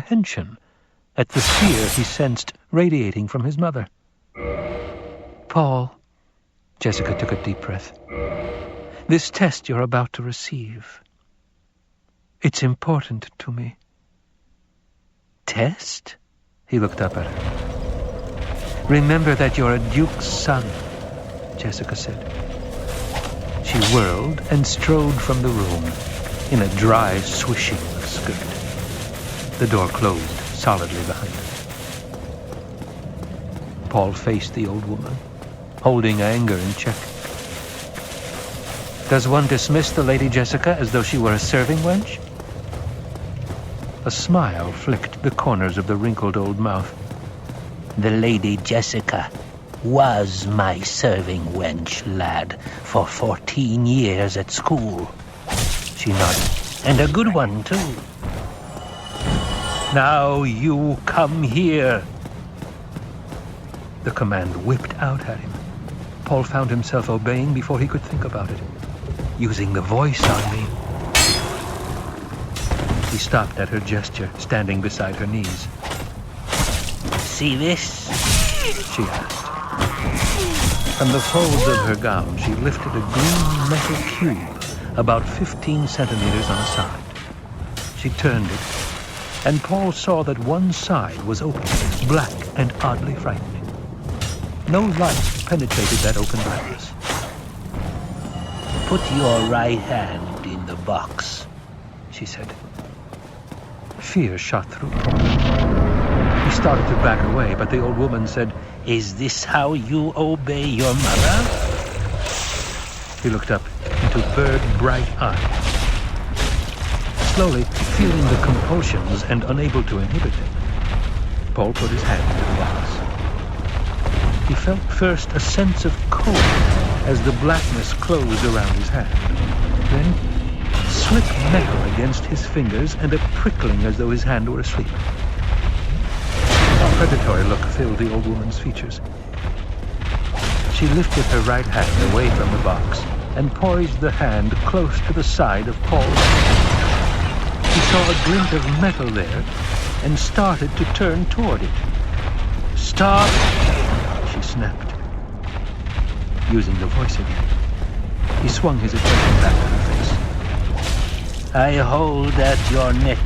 apprehension at the fear he sensed radiating from his mother. "Paul," Jessica took a deep breath, "this test you're about to receive, it's important to me." "Test?" He looked up at her. "Remember that you're a duke's son," Jessica said. She whirled and strode from the room in a dry swishing of skirt. The door closed solidly behind her. Paul faced the old woman, holding anger in check. "Does one dismiss the Lady Jessica as though she were a serving wench?" A smile flicked the corners of the wrinkled old mouth. "The Lady Jessica was my serving wench, lad, for 14 years at school." She nodded. "And a good one, too." "Now you come here." The command whipped out at him. Paul found himself obeying before he could think about it. "Using the voice on me." He stopped at her gesture, standing beside her knees. "See this?" she asked. From the folds of her gown, she lifted a green metal cube about 15 centimeters on a side. She turned it, and Paul saw that one side was open, black and oddly frightening. No light penetrated that open blackness. "Put your right hand in the box," she said. Fear shot through Paul. He started to back away, but the old woman said, "Is this how you obey your mother?" He looked up into bird-bright eyes. Slowly, feeling the compulsions and unable to inhibit them, Paul put his hand into the box. He felt first a sense of cold as the blackness closed around his hand. Then, slick metal against his fingers and a prickling as though his hand were asleep. A predatory look filled the old woman's features. She lifted her right hand away from the box and poised the hand close to the side of Paul's head. He saw a glint of metal there and started to turn toward it. "Stop!" she snapped. Using the voice again, he swung his attention back to her face. "I hold at your neck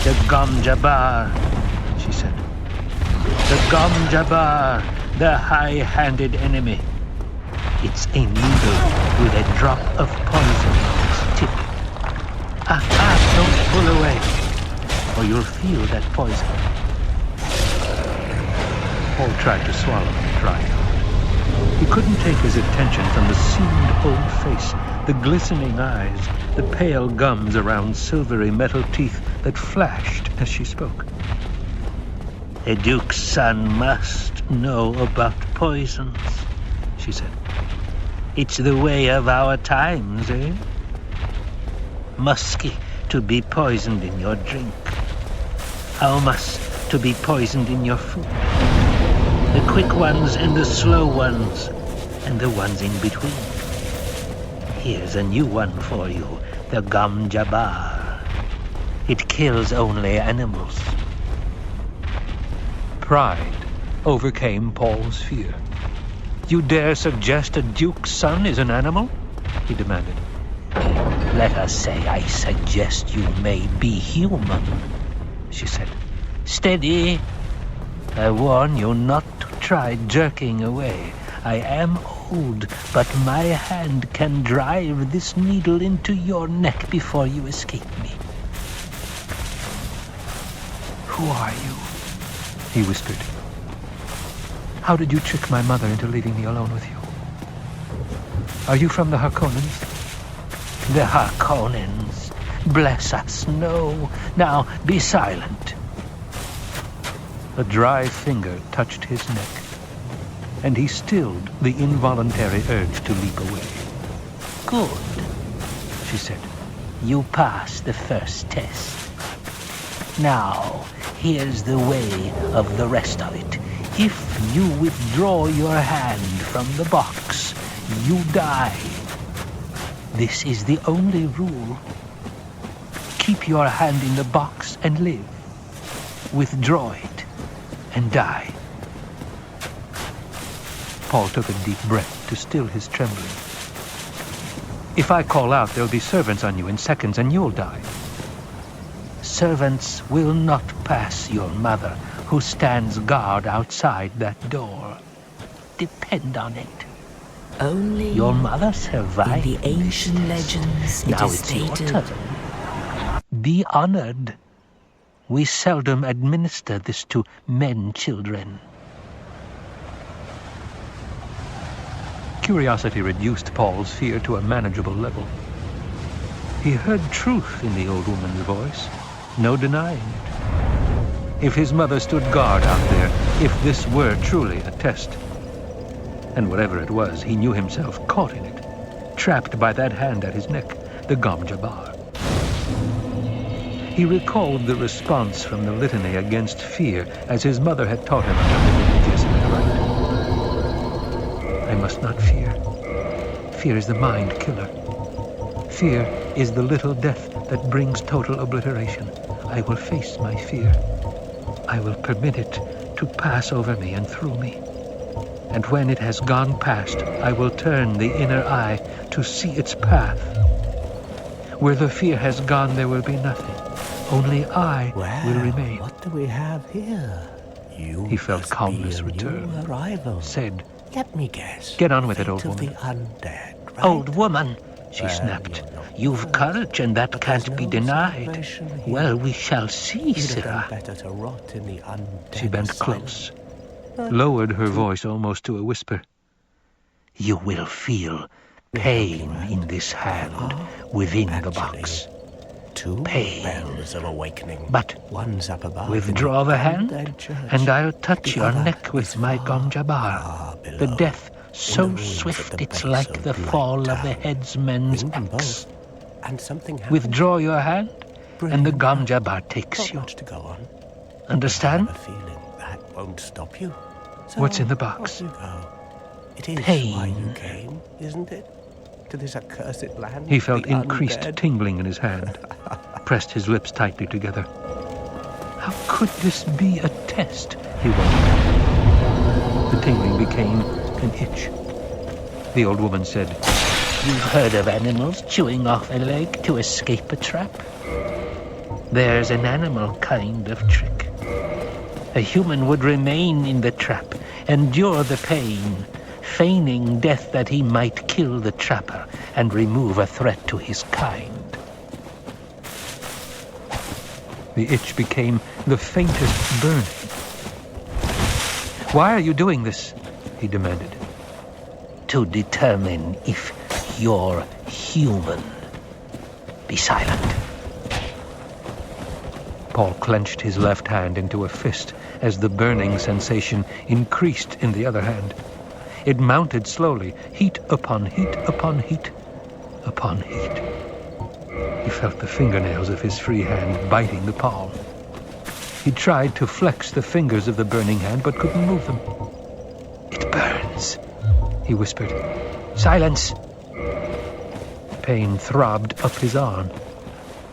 the Gom Jabbar," she said. "The Gom Jabbar, the high-handed enemy. It's a needle with a drop of poison on its tip. Don't pull away, or you'll feel that poison." Paul tried to swallow and tried not. He couldn't take his attention from the seamed old face, the glistening eyes, the pale gums around silvery metal teeth that flashed as she spoke. "A duke's son must know about poisons," she said. "It's the way of our times, eh? Musky to be poisoned in your drink. Almas to be poisoned in your food. The quick ones and the slow ones, and the ones in between. Here's a new one for you, the Gom Jabbar. It kills only animals." Pride overcame Paul's fear. "You dare suggest a duke's son is an animal?" he demanded. "Let us say I suggest you may be human," she said. "Steady. I warn you not to try jerking away. I am old, but my hand can drive this needle into your neck before you escape me." "Who are you?" he whispered. "How did you trick my mother into leaving me alone with you? Are you from the Harkonnens?" "The Harkonnens? Bless us, no. Now, be silent." A dry finger touched his neck, and he stilled the involuntary urge to leap away. "Good," she said. "You passed the first test. Now, here's the way of the rest of it. If you withdraw your hand from the box, you die. This is the only rule. Keep your hand in the box and live. withdraw it and die. Paul took a deep breath to still his trembling. If I call out, there'll be servants on you in seconds and you'll die. Servants will not pass your mother, who stands guard outside that door. Depend on it. Only Your mother survived. in the ancient legends it Now is it's your stated. turn. Be honored. We seldom administer this to men children. Curiosity reduced Paul's fear to a manageable level. He heard truth in the old woman's voice, no denying it. If his mother stood guard out there, if this were truly a test, and whatever it was, he knew himself caught in it, trapped by that hand at his neck, the Gom Jabbar. He recalled the response from the litany against fear, as his mother had taught him under the religious rite. I must not fear. Fear is the mind killer. Fear is the little death that brings total obliteration. I will face my fear. I will permit it to pass over me and through me. And when it has gone past, I will turn the inner eye to see its path. Where the fear has gone, there will be nothing. Only I will remain. What do we have here? He felt calmness return. Arrival. Said, Let me guess. Get on with it, Fate old of woman. the undead, right? Old woman, she Well, snapped. you're no You've good, courage, and that but can't there's be no denied. salvation here. Well, we shall see, You'd have Sirrah. done better to rot in the undead She bent asylum. close, lowered her voice almost to a whisper. You will feel pain in this hand, within the box. Two Pain. bells of awakening. But One's up above. withdraw in the hand, undead church. and I'll touch The your other neck with is my far, Gom Jabbar. far The below, death in so the ruins at swift the it's base like of the Blight fall of the Tower. headsman's Ring them axe. both, and something happens. Withdraw your hand, and the Brilliant. Gom Jabbar takes Not you. much to go on. Understand? I have a feeling that won't stop you. So What's in the box? off you go. It is Pain. why you came, isn't it? To this accursed land. He felt the increased undead. tingling in his hand, pressed his lips tightly together. How could this be a test, he wondered. The tingling became an itch. The old woman said, You've heard of animals chewing off a leg to escape a trap? There's an animal kind of trick. A human would remain in the trap, endure the pain, feigning death that he might kill the trapper and remove a threat to his kind. The itch became the faintest burning. Why are you doing this? He demanded. To determine if you're human. Be silent. Paul clenched his left hand into a fist as the burning sensation increased in the other hand. It mounted slowly, heat upon heat upon heat upon heat. He felt the fingernails of his free hand biting the palm. He tried to flex the fingers of the burning hand, but couldn't move them. It burns, he whispered. Silence! Pain throbbed up his arm.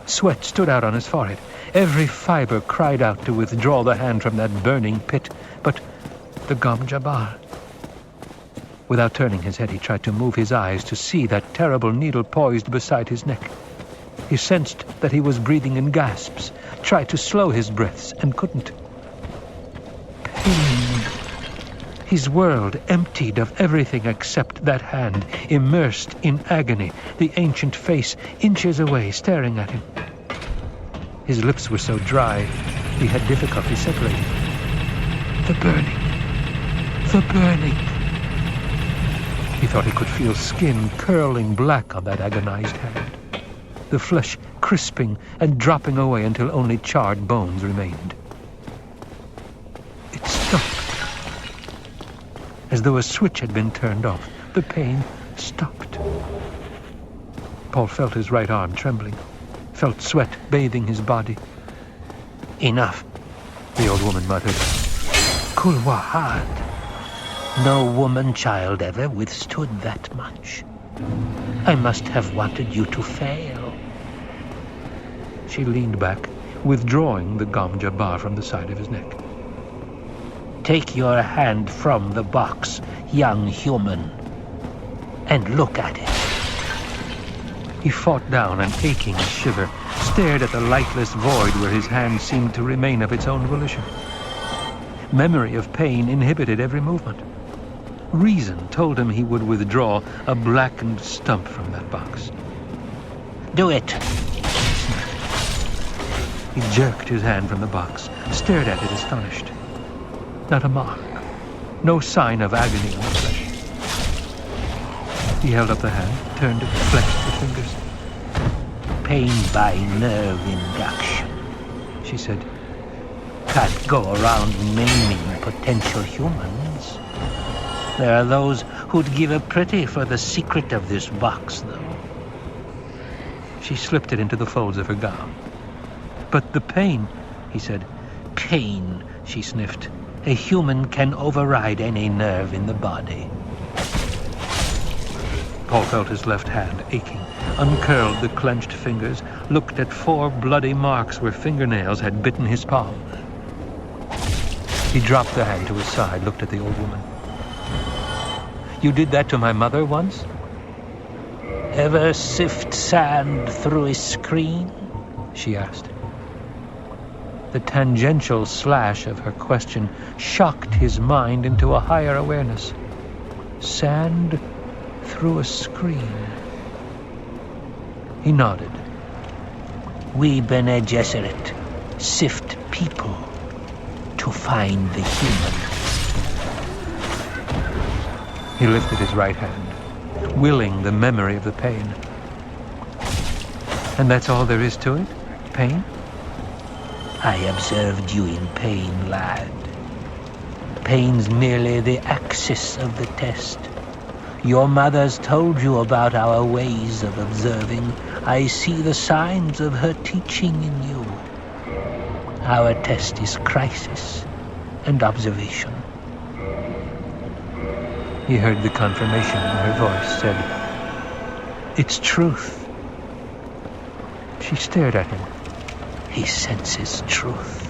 Sweat stood out on his forehead. Every fiber cried out to withdraw the hand from that burning pit, but the Gom Jabbar. Without turning his head, he tried to move his eyes to see that terrible needle poised beside his neck. He sensed that he was breathing in gasps, tried to slow his breaths, and couldn't. Pain. His world emptied of everything except that hand, immersed in agony, the ancient face inches away, staring at him. His lips were so dry, he had difficulty separating. The burning. The burning. He thought he could feel skin curling black on that agonized hand, the flesh crisping and dropping away until only charred bones remained. It stopped. As though a switch had been turned off, the pain stopped. Paul felt his right arm trembling, felt sweat bathing his body. Enough, the old woman muttered. Kulwahad. No woman-child ever withstood that much. I must have wanted you to fail. She leaned back, withdrawing the Gom Jabbar from the side of his neck. Take your hand from the box, young human, and look at it. He fought down an aching shiver, stared at the lightless void where his hand seemed to remain of its own volition. Memory of pain inhibited every movement. Reason told him he would withdraw a blackened stump from that box. Do it. He jerked his hand from the box, stared at it astonished. Not a mark, no sign of agony on the flesh. He held up the hand, turned it, flexed the fingers. Pain by nerve induction, She said, can't go around maiming potential humans. There are those who'd give a pretty for the secret of this box, though. She slipped it into the folds of her gown. But the pain, he said. Pain, she sniffed. A human can override any nerve in the body. Paul felt his left hand aching, uncurled the clenched fingers, looked at 4 bloody marks where fingernails had bitten his palm. He dropped the hand to his side, looked at the old woman. You did that to my mother once? Ever sift sand through a screen? She asked. The tangential slash of her question shocked his mind into a higher awareness. Sand through a screen. He nodded. We Bene Gesserit sift people to find the human. He lifted his right hand, willing the memory of the pain. And that's all there is to it? Pain? I observed you in pain, lad. Pain's merely the axis of the test. Your mother's told you about our ways of observing. I see the signs of her teaching in you. Our test is crisis and observation. He heard the confirmation in her voice, said, It's truth. She stared at him. He senses truth.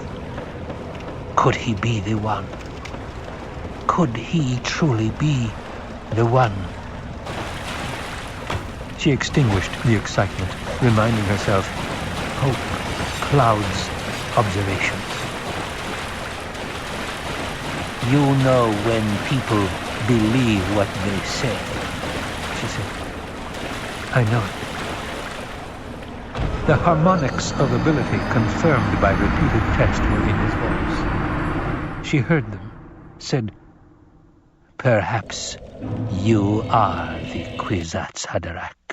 Could he be the one? Could he truly be the one? She extinguished the excitement, reminding herself, hope clouds observations. You know when people believe what they say, she said. I know it. The harmonics of ability confirmed by repeated test were in his voice. She heard them, said, Perhaps you are the Kwisatz Haderach.